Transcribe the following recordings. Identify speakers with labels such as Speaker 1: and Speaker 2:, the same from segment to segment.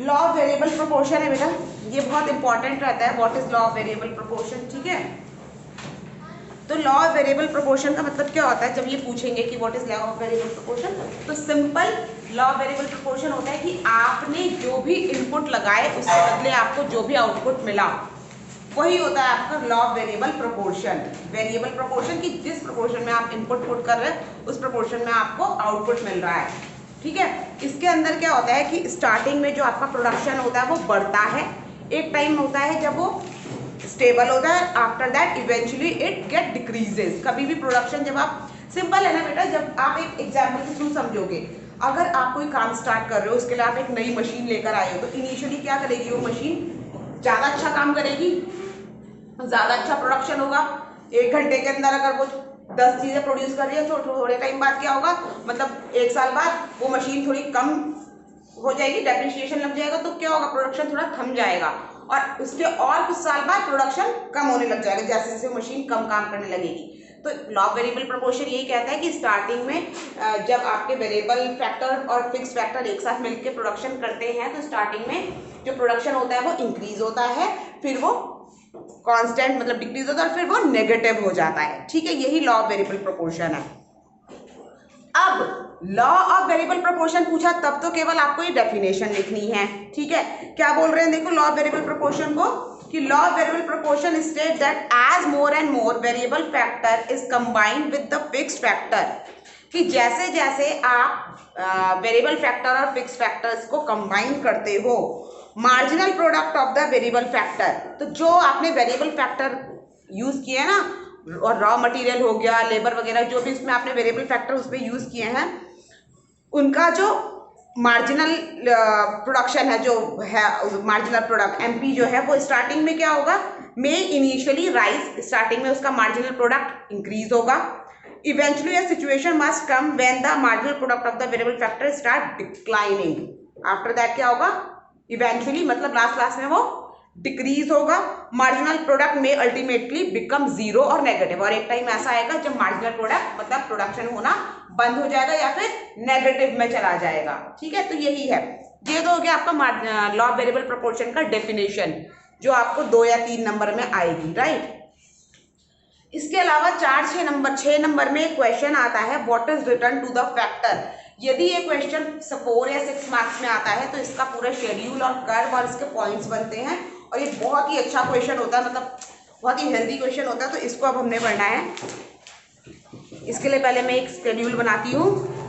Speaker 1: Law of variable proportion है बेटा, ये बहुत इंपॉर्टेंट रहता है। What is law of variable proportion, ठीक है। तो लॉ ऑफ वेरिएबल प्रोपोर्शन का मतलब क्या होता है, जब ये पूछेंगे कि what is law of variable proportion, तो simple law of variable proportion होता है कि आपने जो भी इनपुट लगाए उसके बदले आपको जो भी आउटपुट मिला वही होता है आपका law of variable proportion. Variable proportion की जिस प्रोपोर्शन में आप इनपुट पुट कर रहे हैं उस प्रोपोर्शन में आपको आउटपुट मिल रहा है, ठीक है। इसके अंदर क्या होता है कि स्टार्टिंग में जो आपका प्रोडक्शन होता है वो बढ़ता है, एक टाइम होता है जब वो स्टेबल होता है, after that eventually it get decreases. कभी भी प्रोडक्शन, जब आप, सिंपल है ना बेटा, जब आप एक एग्जाम्पल के थ्रू समझोगे, अगर आप कोई काम स्टार्ट कर रहे हो, उसके लिए आप एक नई मशीन लेकर आए हो, तो इनिशियली क्या करेगी वो मशीन, ज़्यादा अच्छा काम करेगी, ज़्यादा अच्छा प्रोडक्शन होगा। 1 घंटे के अंदर अगर वो 10 चीज़ें प्रोड्यूस कर रही है तो थोड़े टाइम बाद क्या होगा, मतलब 1 साल बाद वो मशीन थोड़ी कम हो जाएगी, डेप्रिसिएशन लग जाएगा, तो क्या होगा, प्रोडक्शन थोड़ा थम जाएगा, और उसके और कुछ साल बाद प्रोडक्शन कम होने लग जाएगा जैसे जैसे मशीन कम काम करने लगेगी। तो लॉ ऑफ वेरिएबल प्रोपोर्शन यही कहता है कि स्टार्टिंग में जब आपके वेरिएबल फैक्टर और फिक्स फैक्टर एक साथ मिलकर प्रोडक्शन करते हैं तो स्टार्टिंग में जो प्रोडक्शन होता है वो इंक्रीज होता है, फिर वो कांस्टेंट मतलब डिक्रीज होता है, और फिर वो नेगेटिव हो जाता है, ठीक है। यही लॉ ऑफ वेरिएबल प्रोपोर्शन है। अब लॉ ऑफ वेरिएबल प्रोपोर्शन पूछा तब तो केवल आपको ये डेफिनेशन लिखनी है, ठीक है। क्या बोल रहे हैं, देखो लॉ ऑफ वेरिएबल प्रोपोर्शन को, कि law of variable proportion state that as more and more variable factor is combined with the fixed factor, कि जैसे जैसे आप वेरिएबल फैक्टर और फिक्स फैक्टर्स को कंबाइन करते हो, marginal product of the variable factor, तो जो आपने वेरिएबल फैक्टर यूज किए हैं ना, और रॉ मटेरियल हो गया, लेबर वगैरह, जो भी इसमें आपने वेरिएबल फैक्टर उसमें यूज किए हैं, उनका जो मार्जिनल प्रोडक्शन है, जो है मार्जिनल प्रोडक्ट एमपी जो है, वो स्टार्टिंग में क्या होगा, में इनिशियली राइज, स्टार्टिंग में उसका मार्जिनल प्रोडक्ट इंक्रीज होगा। Eventually a situation must come when the marginal product of the variable factor start declining, after that क्या होगा, इवेंचुअली मतलब लास्ट में वो डिक्रीज होगा। मार्जिनल प्रोडक्ट में अल्टीमेटली बिकम जीरो और नेगेटिव, और एक टाइम ऐसा आएगा जब मार्जिनल प्रोडक्ट मतलब प्रोडक्शन होना बंद हो जाएगा या फिर नेगेटिव में चला जाएगा, ठीक है। तो यही है, ये तो हो गया आपका लॉ ऑफ वेरिएबल प्रोपोर्शन का डेफिनेशन, जो आपको 2 या 3 नंबर में आएगी, राइट। इसके अलावा 6 नंबर में एक क्वेश्चन आता है, what is return to the factor. यदि ये क्वेश्चन 4 या 6 मार्क्स में आता है तो इसका पूरा शेड्यूल और कर्व और इसके पॉइंट्स बनते हैं, और ये बहुत ही अच्छा क्वेश्चन होता है, मतलब बहुत ही हेल्दी क्वेश्चन होता है। तो इसको अब हमने पढ़ना है। इसके लिए पहले मैं एक शेड्यूल बनाती हूँ।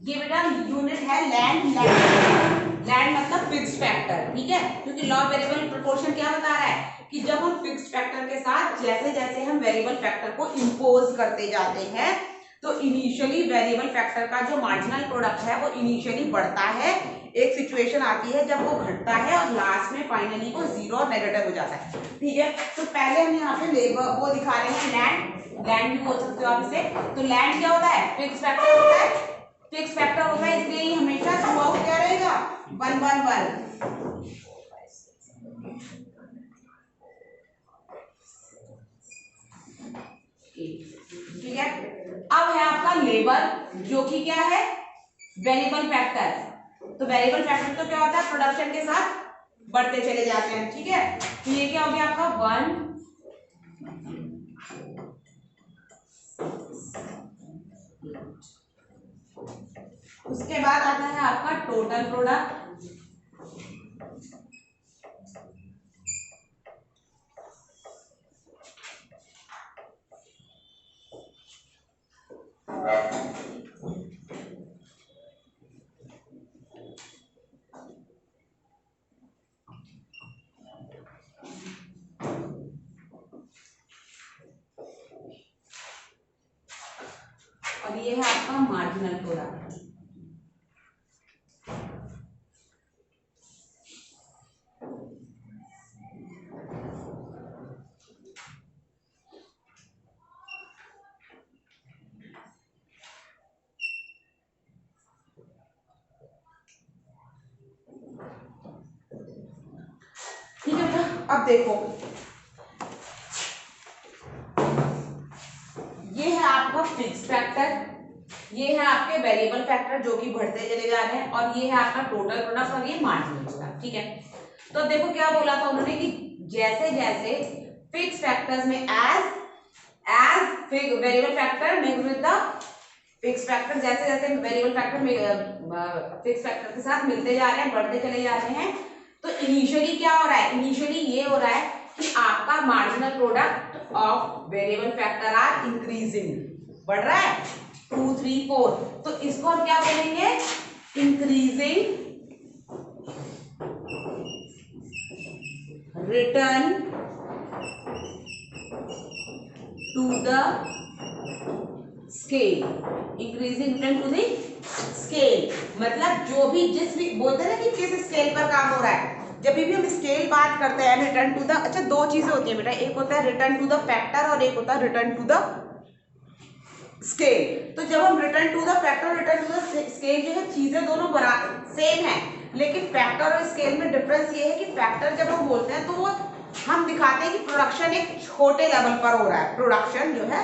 Speaker 1: ये बेटा यूनिट है लैंड मतलब फिक्स्ड फैक्टर, ठीक है, क्योंकि लॉ वेरिएबल प्रोपोर्शन क्या बता रहा है कि जब हम फिक्स्ड फैक्टर के साथ जैसे जैसे हम वेरिएबल फैक्टर को इंपोज करते जाते हैं तो इनिशियली वेरिएबल फैक्टर का जो मार्जिनल प्रोडक्ट है वो इनिशियली बढ़ता है, एक सिचुएशन आती है जब वो घटता है और लास्ट में फाइनली वो जीरो और नेगेटिव हो जाता है, ठीक है। तो पहले हम यहाँ पे लेबर वो दिखा रहे हैं, लैंड भी बोल सकते हो आप इसे। तो लैंड क्या होता है, फिक्स फैक्टर होता है, फिक्स फैक्टर होता है, इसलिए हमेशा थ्रू आउट क्या रहेगा, 1 1 1, ठीक है। अब है आपका लेबर, जो कि क्या है, वेरिएबल फैक्टर। तो वेरिएबल फैक्टर तो क्या होता है, प्रोडक्शन के साथ बढ़ते चले जाते हैं, ठीक है। तो ये क्या हो गया आपका 1, उसके बाद आता है आपका टोटल प्रोडक्ट, और ये है आपका मार्जिनल प्रोडक्ट। ठीक है बेटा, अब देखो ये है आपका फिक्स फैक्टर, ये है आपके वेरिएबल फैक्टर जो कि बढ़ते चले जा रहे हैं, और ये है आपका टोटल प्रोडक्ट और ये मार्जिनल प्रोडक्ट। ठीक है, तो देखो क्या बोला था उन्होंने कि जैसे जैसे फिक्स फैक्टर्स में as variable factor mix with the fix factor, जैसे जैसे वेरिएबल फैक्टर फिक्स फैक्टर के साथ मिलते जा रहे हैं, बढ़ते चले जा रहे हैं, तो इनिशियली क्या हो रहा है, इनिशियली ये हो रहा है कि आपका marginal product of variable factor are increasing, बढ़ रहा है 2 3 4, तो इसको हम क्या बोलेंगे, increasing return to the scale, increasing return to the scale, मतलब जो भी जिस भी बोलते हैं ना कि किस स्केल पर काम हो रहा है, जब भी हम स्केल बात करते हैं रिटर्न टू द, अच्छा दो चीजें होती है बेटा, एक होता है रिटर्न टू द फैक्टर और एक होता है रिटर्न टू द स्केल। तो जब हम return to the factor return to the scale जो है, चीजें दोनों बराबर सेम है, लेकिन फैक्टर और स्केल में डिफरेंस ये है कि फैक्टर जब हम बोलते हैं तो वो हम दिखाते हैं कि प्रोडक्शन एक छोटे लेवल पर हो रहा है, प्रोडक्शन जो है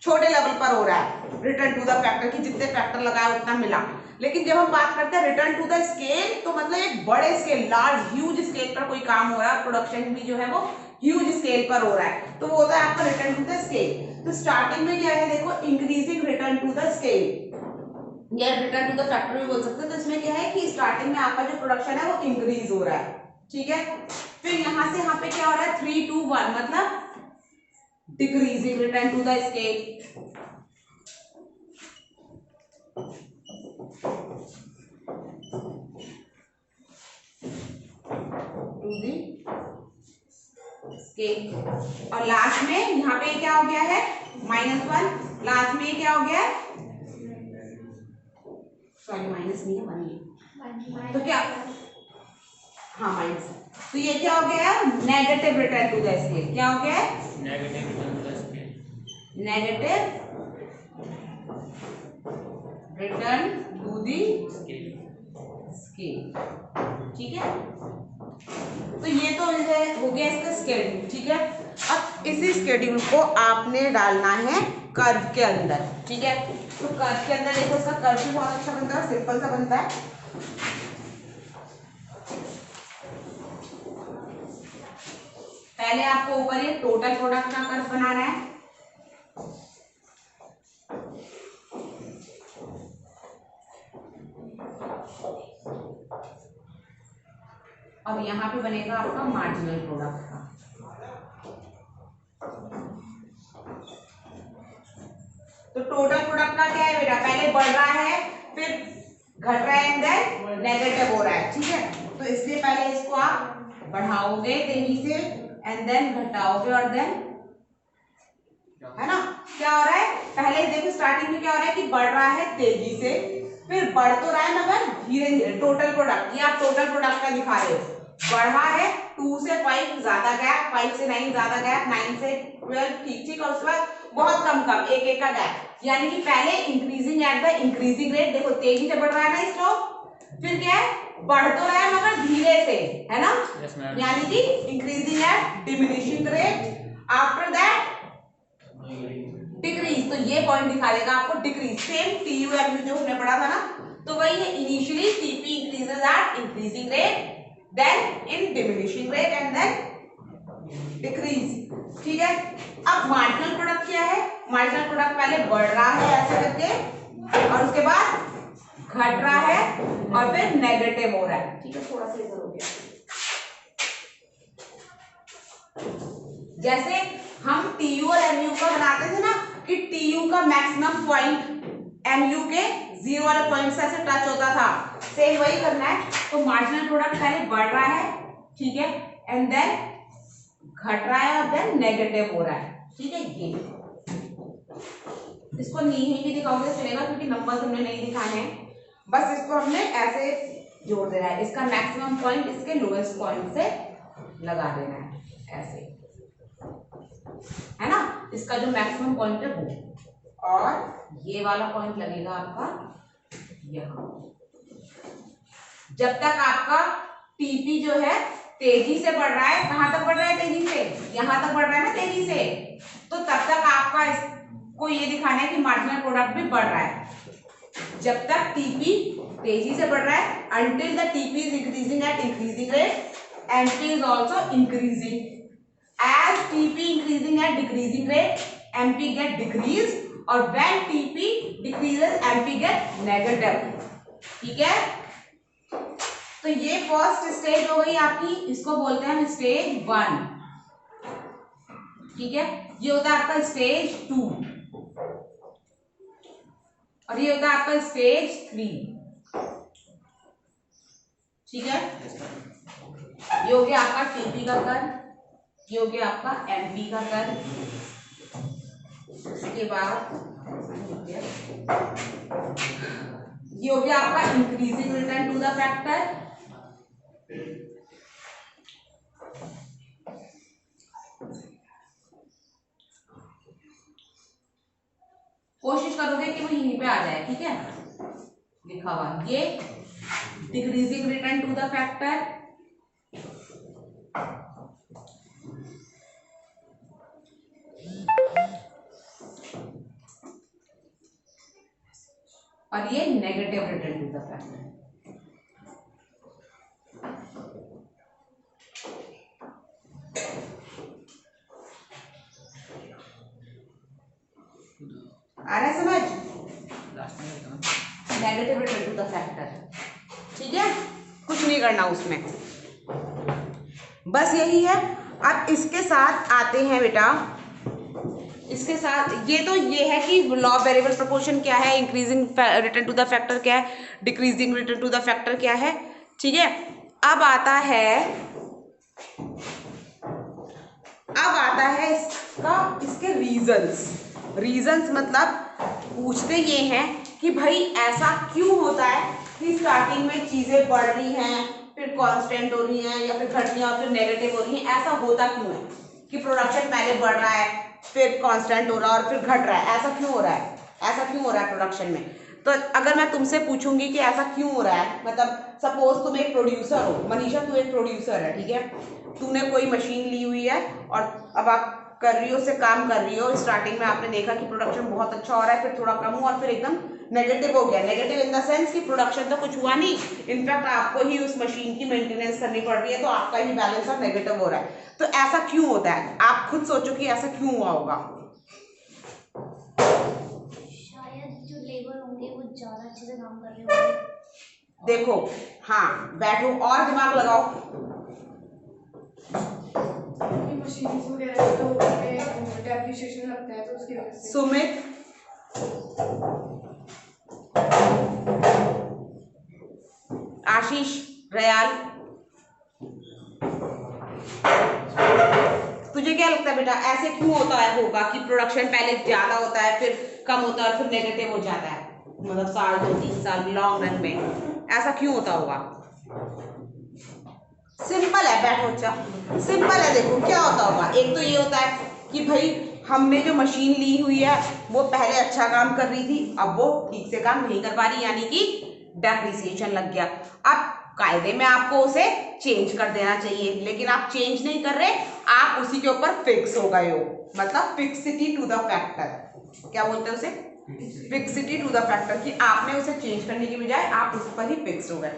Speaker 1: छोटे लेवल पर हो रहा है, रिटर्न टू द फैक्टर की जितने फैक्टर लगाए उतना मिला। लेकिन जब हम बात करते हैं रिटर्न टू द स्केल, तो मतलब एक बड़े स्केल, लार्ज ह्यूज स्केल पर कोई काम हो रहा है, प्रोडक्शन भी जो है वो ह्यूज स्केल पर हो रहा है, तो वो होता है आपका रिटर्न टू द स्केल। तो स्टार्टिंग में क्या है, देखो increasing return to the scale या रिटर्न टू द फैक्टर भी बोल सकते हैं। तो इसमें क्या है कि स्टार्टिंग में आपका जो प्रोडक्शन है वो इंक्रीज हो रहा है, ठीक है। फिर यहां से यहाँ पे क्या हो रहा है, 3 2 1 मतलब decreasing return to the scale, to the scale, और लास्ट में यहाँ पे क्या हो गया है -1, लास्ट में क्या हो गया है, सॉरी माइनस नहीं है 1 है, तो क्या, हाँ माइनस, तो ये क्या हो गया है, negative return to the scale, क्या हो गया है, negative return to the scale, negative return to the scale, ठीक है। तो ये तो हो गया इसका स्केड्यूल, ठीक है। अब इसी स्केड्यूल को आपने डालना है कर्व के अंदर, ठीक है। तो कर्व के अंदर देखो, इसका कर्व भी बहुत अच्छा बनता है, सिंपल सा बनता है। पहले आपको ऊपर ये टोटल प्रोडक्ट का कर्व बनाना है, और यहां पे बनेगा आपका मार्जिनल प्रोडक्ट का। तो टोटल प्रोडक्ट का क्या है बेटा, पहले बढ़ रहा है, फिर घट रहा है, एंड देन नेगेटिव हो रहा है, ठीक है। तो इसलिए पहले इसको आप बढ़ाओगे तेजी से, एंड देन घटाओगे, और देन, है ना, क्या हो रहा है, पहले देखो स्टार्टिंग में क्या हो रहा है कि बढ़ रहा है तेजी से, फिर बढ़ तो रहा है मगर धीरे धीरे, टोटल प्रोडक्ट, ये आप टोटल प्रोडक्ट का दिखा रहे हो, बढ़ा है 2 से 5 ज्यादा गैप, 5 से 9 ज्यादा गैप, 9 से 12 ठीक ठीक, और उसके बाद बहुत कम कम एक एक का गैप, यानी कि पहले increasing at the increasing rate, देखो तेजी से बढ़ रहा है ना स्टॉक, फिर क्या है, बढ़ तो रहा है मगर धीरे से, है ना, यानी कि increasing at diminishing rate, after that decrease, तो ये पॉइंट दिखा देगा आपको डिक्रीज, सेम TUMU जो हमने पढ़ा था ना, तो वही है, initially TP increases at increasing rate, then in diminishing rate and then decrease, ठीक है। अब मार्जिनल प्रोडक्ट क्या है, मार्जिनल प्रोडक्ट पहले बढ़ रहा है ऐसे करके, और उसके बाद घट रहा है, और फिर नेगेटिव हो रहा है, ठीक है। थोड़ा सा इधर हो गया, जैसे हम TU और MU का बनाते थे ना, कि TU का मैक्सिमम पॉइंट MU के 0 वाले पॉइंट से ऐसे टच होता था, सेम वही करना है। तो मार्जिनल प्रोडक्ट पहले बढ़ रहा है, ठीक है, एंड देन घट रहा है और देन नेगेटिव हो रहा है, ठीक है। ये इसको नहीं भी दिखाओगे चलेगा क्योंकि नंबर हमने नहीं दिखाने हैं, बस इसको हमने ऐसे जोड़ देना है। इसका मैक्सिमम पॉइंट इसके लोएस्ट पॉइंट से लगा देना है, ऐसे, है ना। इसका जो मैक्सिमम पॉइंट है वो, और ये वाला पॉइंट लगेगा आपका यहाँ। जब तक आपका टीपी जो है तेजी से बढ़ रहा है, कहां तक बढ़ रहा है, तेजी से, यहां तक बढ़ रहा है ना तेजी से, तो तब तक आपका इसको ये दिखाना है कि मार्जिनल प्रोडक्ट भी बढ़ रहा है। जब तक टीपी तेजी से बढ़ रहा है, until the TP is increasing at increasing rate, MP is also increasing. As TP increasing at decreasing rate, MP get decreased, और when TP decreases, MP get negative, ठीक है। तो ये फर्स्ट स्टेज हो गई आपकी, इसको बोलते हैं हम स्टेज 1, ठीक है। ये होता है आपका स्टेज 2, और ये होता है आपका स्टेज 3, ठीक है। ये हो गया आपका टीपी का कर्व, ये हो गया आपका एमपी का कर्व। उसके बाद ये हो गया आपका increasing return to the factor, कोशिश करोगे कि वो यहीं पे आ जाए, ठीक है, लिखा हुआ। ये decreasing return to the factor, और ये negative return to the factor. आ रहा है समझ, negative return to the factor, ठीक है। कुछ नहीं करना उसमें, बस यही है। अब इसके साथ आते हैं बेटा, इसके साथ ये तो ये है कि लॉ ऑफ वेरिएबल प्रोपोर्शन क्या है, increasing return to the factor क्या है, decreasing return to the factor क्या है, ठीक है। अब आता है इसके रीजंस मतलब पूछते ये हैं कि भाई ऐसा क्यों होता है कि स्टार्टिंग में चीजें बढ़ रही हैं, फिर कांस्टेंट हो रही हैं, या फिर घट रही हैं और फिर नेगेटिव हो रही हैं। ऐसा होता क्यों है कि प्रोडक्शन पहले बढ़ रहा है, फिर कांस्टेंट हो रहा है और फिर घट रहा है। ऐसा क्यों हो रहा है, ऐसा क्यों हो रहा है प्रोडक्शन में। तो अगर मैं तुमसे पूछूंगी कि ऐसा क्यों हो रहा है, मतलब सपोज तुम एक प्रोड्यूसर हो, मनीषा तू एक प्रोड्यूसर है, ठीक है, तूने कोई मशीन ली हुई है और अब आप कर रही हो, उससे काम कर रही हो। स्टार्टिंग में आपने देखा कि प्रोडक्शन बहुत अच्छा हो रहा है, फिर थोड़ा कम हुआ और फिर एकदम नेगेटिव हो गया। नेगेटिव इन द सेंस कि प्रोडक्शन तो कुछ हुआ नहीं, इनफैक्ट आपको ही उस मशीन की मेंटेनेंस करनी पड़ रही है, तो आपका ही बैलेंस अब नेगेटिव हो रहा है। तो ऐसा क्यों होता है, आप खुद सोचो कि ऐसा क्यों हुआ होगा।
Speaker 2: शायद जो लेबर होंगे वो ज्यादा अच्छे से काम कर रहे होंगे।
Speaker 1: देखो, हाँ बैठो और दिमाग लगाओ।
Speaker 3: मशीन्स वगैरह तो डेप्रिसिएशन लगता है तो उसकी वजह से।
Speaker 1: सुमित, आशीष, रयाल, तुझे क्या लगता है बेटा ऐसे क्यों होगा कि प्रोडक्शन पहले ज्यादा होता है, फिर कम होता है और फिर नेगेटिव हो जाता है, मतलब साल 2-3 साल लॉन्ग रन में ऐसा क्यों होता होगा। सिंपल है, बैठो अच्छा, सिंपल है। देखो क्या होता होगा, एक तो ये होता है कि भाई हमने जो मशीन ली हुई है वो पहले अच्छा काम कर रही थी, अब वो ठीक से काम नहीं कर पा रही, यानी कि डेप्रिसिएशन लग गया। अब कायदे में आपको उसे चेंज कर देना चाहिए, लेकिन आप चेंज नहीं कर रहे, आप उसी के ऊपर फिक्स हो गए हो, मतलब फिक्सिटी टू द फैक्टर। क्या बोलते हैं उसे, फिक्सिटी टू द फैक्टर, कि आपने उसे चेंज करने की बजाय आप उस पर ही फिक्स हो गए।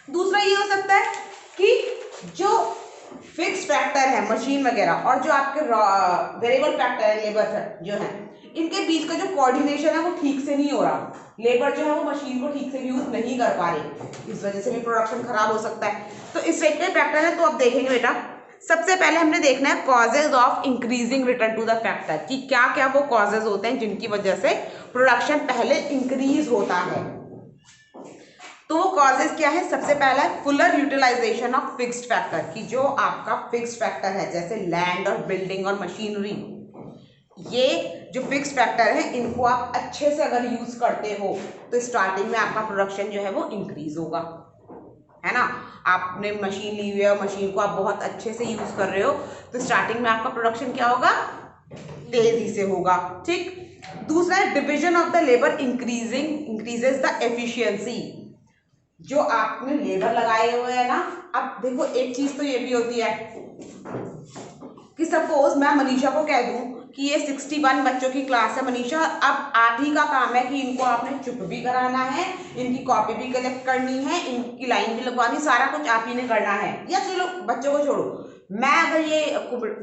Speaker 1: दूसरा ये हो सकता है कि जो फिक्स फैक्टर है मशीन वगैरह और जो आपके वेरिएबल फैक्टर है लेबर जो है, इनके बीच का जो कोऑर्डिनेशन है वो ठीक से नहीं हो रहा। लेबर जो है वो मशीन को ठीक से यूज नहीं कर पा रही, इस वजह से भी प्रोडक्शन खराब हो सकता है। तो इस टाइप के फैक्टर है। तो अब देखेंगे बेटा सबसे पहले हमने देखना है causes of increasing return to the factor, कि क्या क्या वो कॉजेज होते हैं जिनकी वजह से प्रोडक्शन पहले इंक्रीज होता है। तो वो कॉजेज क्या है? सबसे पहला है fuller utilisation of fixed factor, कि जो आपका फिक्स्ड फैक्टर है जैसे लैंड और बिल्डिंग और मशीनरी, ये जो फिक्स्ड फैक्टर है इनको आप अच्छे से अगर यूज करते हो तो स्टार्टिंग में आपका प्रोडक्शन जो है वो इंक्रीज होगा, है ना। आपने मशीन ली हुई है, मशीन को आप बहुत अच्छे से यूज कर रहे हो तो स्टार्टिंग में आपका प्रोडक्शन क्या होगा? तेजी से होगा, ठीक। दूसरा है division of the labour increases the efficiency. जो आपने लेबर लगाए हुए है ना, अब देखो एक चीज तो ये भी होती है कि सपोज मैं मनीषा को कह दूं कि ये 61 बच्चों की क्लास है मनीषा, अब आप ही का काम है कि इनको आपने चुप भी कराना है, इनकी कॉपी भी कलेक्ट करनी है, इनकी लाइन भी लगवानी, सारा कुछ आप ही ने करना है। या चलो बच्चों को छोड़ो, मैं अगर ये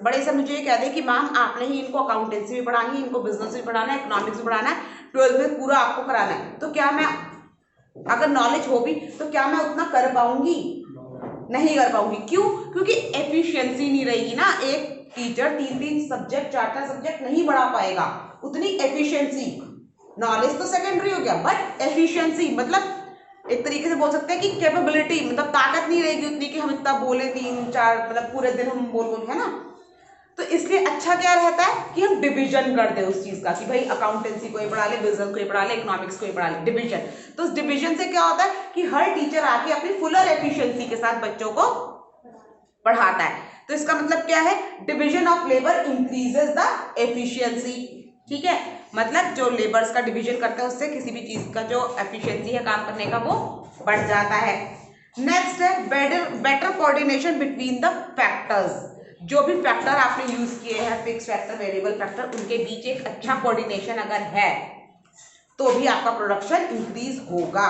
Speaker 1: बड़े से मुझे ये कह दे कि मैम आपने ही इनको अकाउंटेंसी भी पढ़ानी है, इनको बिजनेस भी पढ़ाना है, इकोनॉमिक्स भी पढ़ाना है, 12th में पूरा आपको कराना है, तो क्या मैं अगर नॉलेज हो भी तो क्या मैं उतना कर पाऊंगी? नहीं कर पाऊंगी। क्यों? क्योंकि एफिशिएंसी नहीं रहेगी ना। एक टीचर 3 सब्जेक्ट 4 सब्जेक्ट नहीं बढ़ा पाएगा, उतनी एफिशिएंसी। नॉलेज तो सेकेंडरी हो गया, बट एफिशिएंसी मतलब एक तरीके से बोल सकते हैं कि कैपेबिलिटी, मतलब ताकत नहीं रहेगी उतनी कि हम इतना बोले 3-4 मतलब पूरे दिन हम बोल है ना। तो इसलिए अच्छा क्या रहता है कि हम डिवीजन कर दे उस चीज का, कि भाई अकाउंटेंसी को ही पढ़ा ले, बिजनेस को ही पढ़ा ले, इकोनॉमिक्स को ही पढ़ा ले, डिवीजन। तो उस डिवीजन से क्या होता है कि हर टीचर आके अपनी फुलर एफिशिएंसी के साथ बच्चों को पढ़ाता है। तो इसका मतलब क्या है? Division of labour increases the efficiency, ठीक है। मतलब जो लेबर्स का डिवीजन करते हैं उससे किसी भी चीज का जो एफिशिएंसी है काम करने का वो बढ़ जाता है। नेक्स्ट है better coordination between the factors. जो भी फैक्टर आपने यूज किए हैं, फिक्स फैक्टर, वेरिएबल फैक्टर, उनके बीच एक अच्छा कोऑर्डिनेशन अगर है तो भी आपका प्रोडक्शन इंक्रीज होगा,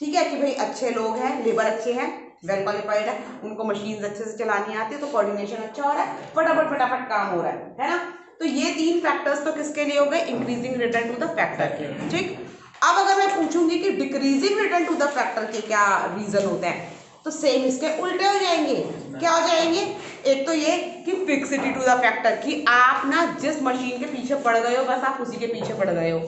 Speaker 1: ठीक है। कि भाई अच्छे लोग हैं, लेबर अच्छे हैं, वेल क्वालिफाइड है, उनको मशीन अच्छे से चलानी आती है, तो कोऑर्डिनेशन अच्छा हो रहा है, फटाफट काम हो रहा है ना। तो ये 3 फैक्टर्स तो किसके लिए हो गए? Increasing return to the factor के, ठीक। अब अगर मैं पूछूंगी कि decreasing return to the factor के क्या रीजन होते हैं, तो सेम इसके उल्टे हो जाएंगे। क्या हो जाएंगे? एक तो ये कि फिक्सिटी टू द फैक्टर, कि आप ना जिस मशीन के पीछे पड़ गए हो बस आप उसी के पीछे पड़ गए हो,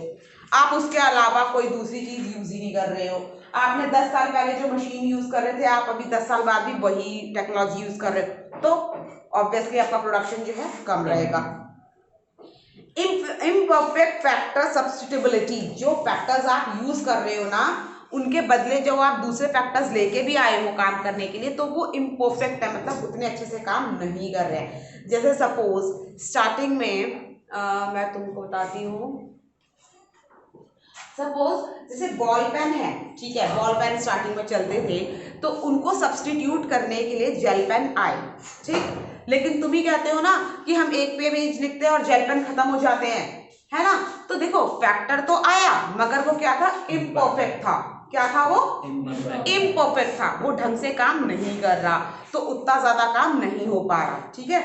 Speaker 1: आप उसके अलावा कोई दूसरी चीज यूज ही नहीं कर रहे हो। आपने 10 साल पहले जो मशीन यूज कर रहे थे आप अभी 10 साल बाद भी वही टेक्नोलॉजी यूज कर रहे हो, तो ऑब्वियसली आपका प्रोडक्शन जो है कम रहेगा। इम्परफेक्ट फैक्टर सब्स्टिट्यूबिलिटी, जो फैक्टर्स आप यूज कर रहे हो ना उनके बदले जो आप दूसरे फैक्टर्स लेके भी आए हो काम करने के लिए, तो वो इम्परफेक्ट है, मतलब उतने अच्छे से काम नहीं कर रहे हैं। जैसे सपोज स्टार्टिंग में मैं तुमको बताती हूँ, सपोज जैसे बॉल पेन है, ठीक है, बॉल पेन स्टार्टिंग में चलते थे तो उनको सब्स्टिट्यूट करने के लिए जेल पेन आए, ठीक। लेकिन तुम ही कहते हो ना कि हम एक पेज लिखते हैं और जेल पेन खत्म हो जाते हैं, है ना। तो देखो फैक्टर तो आया मगर वो क्या था? इम्परफेक्ट था। क्या था वो? इम्परफेक्ट था, वो ढंग से काम नहीं कर रहा, तो उतना ज्यादा काम नहीं हो पा रहा, ठीक है।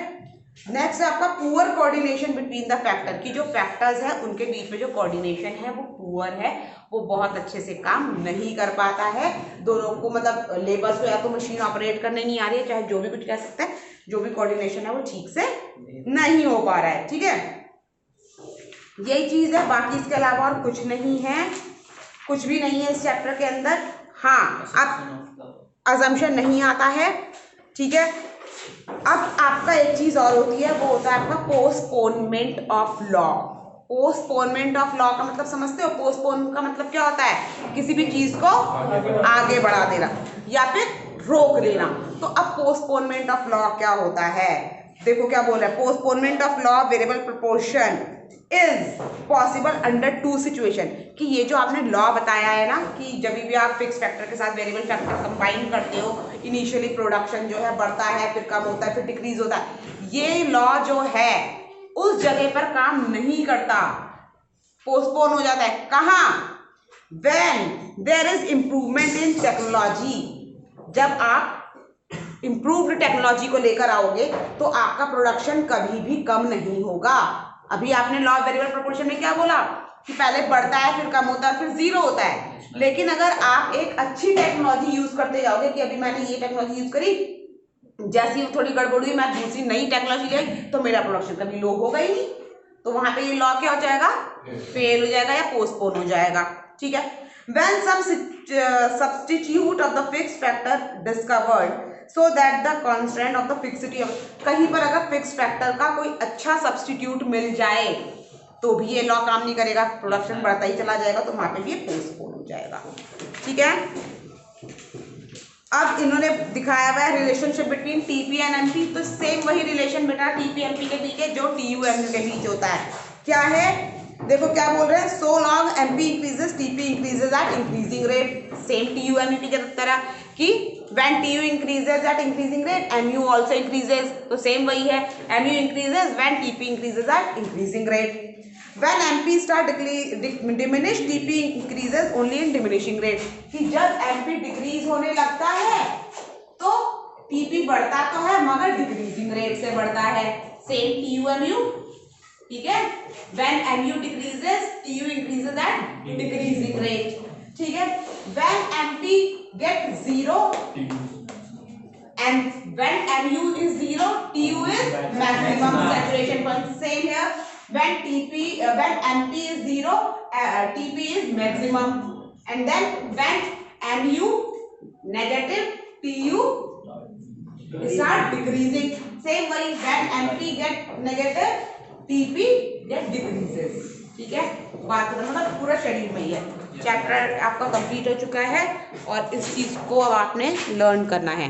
Speaker 1: नेक्स्ट है आपका poor coordination between the factor, की जो फैक्टर्स है उनके बीच में जो कोऑर्डिनेशन है वो पुअर है, वो बहुत अच्छे से काम नहीं कर पाता है। दोनों को मतलब लेबर्स को या तो मशीन ऑपरेट करने नहीं आ रही है, चाहे जो भी कुछ कह सकते हैं, जो भी कोऑर्डिनेशन है वो ठीक से नहीं हो पा रहा है, ठीक है। यही चीज है, बाकी इसके अलावा और कुछ नहीं है, कुछ भी नहीं है इस चैप्टर के अंदर। हाँ, अब अजम्पशन नहीं आता है, ठीक है। अब आपका एक चीज और होती है, वो होता है आपका postponement of law. Postponement of law का मतलब समझते हो? पोस्टपोन का मतलब क्या होता है? किसी भी चीज को आगे बढ़ा देना या फिर रोक देना। तो अब पोस्टपोनमेंट ऑफ लॉ क्या होता है? देखो क्या बोल रहा है, postponement of law variable proportion is possible under 2 situation, कि ये जो आपने लॉ बताया है ना कि जब भी आप फिक्स फैक्टर के साथ वेरिएबल फैक्टर कंबाइन करते हो, इनिशियली प्रोडक्शन जो है बढ़ता है, फिर कम होता है, फिर डिक्रीज होता है, ये लॉ जो है उस जगह पर काम नहीं करता, पोस्टपोन हो जाता है। कहाँ? When there is improvement in technology, जब आप इंप्रूव्ड टेक्नोलॉजी को लेकर आओगे तो आपका प्रोडक्शन कभी भी कम नहीं होगा। अभी आपने लॉ ऑफ वेरिएबल प्रोपोर्शन में क्या बोला कि पहले बढ़ता है, फिर कम होता है, फिर जीरो होता है। लेकिन अगर आप एक अच्छी टेक्नोलॉजी यूज करते जाओगे, कि अभी मैंने ये टेक्नोलॉजी यूज करी, जैसे ही थोड़ी गड़बड़ हुई, मैं दूसरी नई टेक्नोलॉजी लाई, तो मेरा प्रोडक्शन कभी लो होगा ही नहीं, तो वहां पे ये लॉ क्या हो जाएगा, फेल हो जाएगा या पोस्टपोन हो जाएगा। ठीक है। When some substitute of the fixed factor discovered so that the constant of the fixity of, कहीं पर अगर फिक्स फैक्टर का कोई अच्छा सब्सटीट्यूट मिल जाए तो भी ये लॉ काम नहीं करेगा, प्रोडक्शन बढ़ता ही चला जाएगा, तो वहां पे भी ये पोस्टपोन हो जाएगा। ठीक है। अब इन्होंने दिखाया हुआ है relationship between TP and MP, तो सेम वही रिलेशन बेटा टीपी एमपी के बीच है जो टीयू एमयू के बीच होता है। क्या है, देखो क्या बोल रहे हैं, so long MP increases TP increases at increasing rate, same TU MU की तरह कि when TU increases at increasing rate MU also increases, तो सेम वही है, MU increases when TP increases at increasing rate. When MP start diminish, TP increases only in diminishing rate, कि जब MP decrease होने लगता है तो TP बढ़ता तो है मगर डिक्रीजिंग रेट से बढ़ता है, सेम TU-MU। ठीक है। When MU decreases, TU increases at decreasing rate। ठीक है। When MP get 0 and when MU is 0, TU is maximum saturation point, same here। When MP is 0, TP is maximum, and then when MU negative, TU start decreasing, same way when MP get negative, TP get decreases। ठीक है। बात खत्म, मतलब पूरा schedule में ही है, chapter आपका complete हो चुका है और इस चीज को अब आपने लर्न करना है।